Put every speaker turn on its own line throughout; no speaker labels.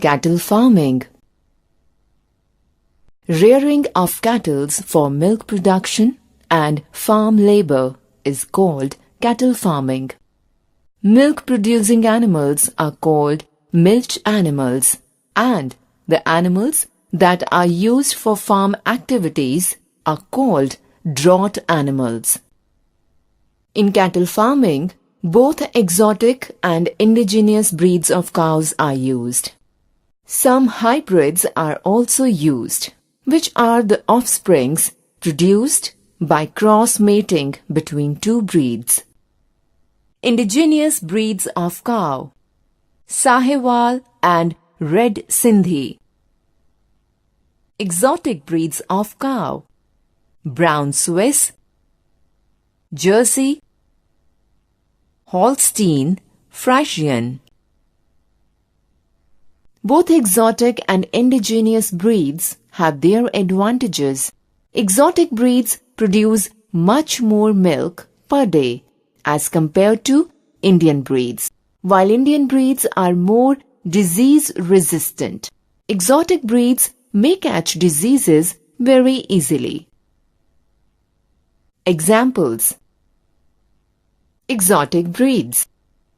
Cattle farming. Rearing of cattle for milk production and farm labor is called cattle farming. Milk-producing animals are called milch animals, and the animals that are used for farm activities are called draught animals. In cattle farming, both exotic and indigenous breeds of cows are used. Some hybrids are also used, which are the offsprings produced by cross-mating between two breeds. Indigenous breeds of cow: Sahiwal and Red Sindhi. Exotic breeds of cow: Brown Swiss, Jersey, Holstein Friesian. Both exotic and indigenous breeds have their advantages. Exotic breeds produce much more milk per day as compared to Indian breeds, while Indian breeds are more disease resistant. Exotic breeds may catch diseases very easily. Examples: exotic breeds: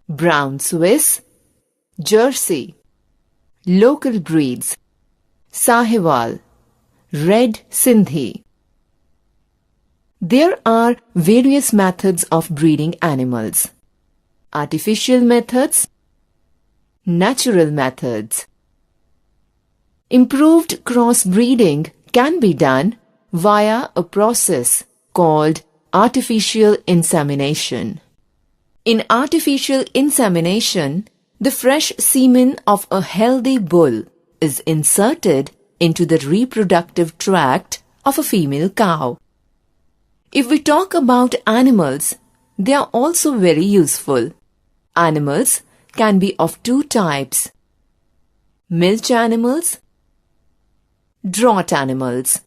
Brown Swiss, Jersey. Local breeds: Sahiwal, Red Sindhi. There are various methods of breeding animals: artificial methods, natural methods. Improved crossbreeding can be done via a process called artificial insemination. In artificial insemination, the fresh semen of a healthy bull is inserted into the reproductive tract of a female cow. If we talk about animals, they are also very useful. Animals can be of two types: milch animals, draught animals.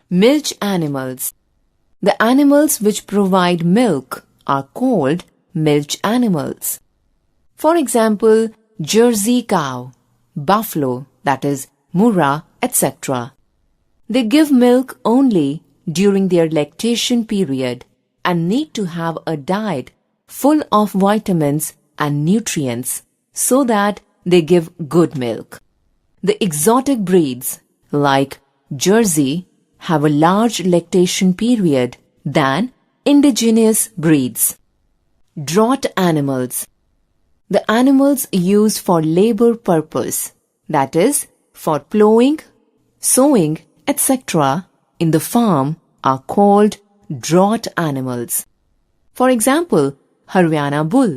Milch animals. The animals which provide milk are called milch animals. For example, Jersey cow, buffalo, that is Murrah, etc. They give milk only during their lactation period and need to have a diet full of vitamins and nutrients so that they give good milk. The exotic breeds like Jersey have a large lactation period than indigenous breeds. Draught animals. The animals used for labor purpose, that is, for plowing, sowing, etc. in the farm are called draught animals. For example, Haryana bull,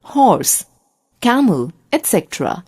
horse, camel, etc.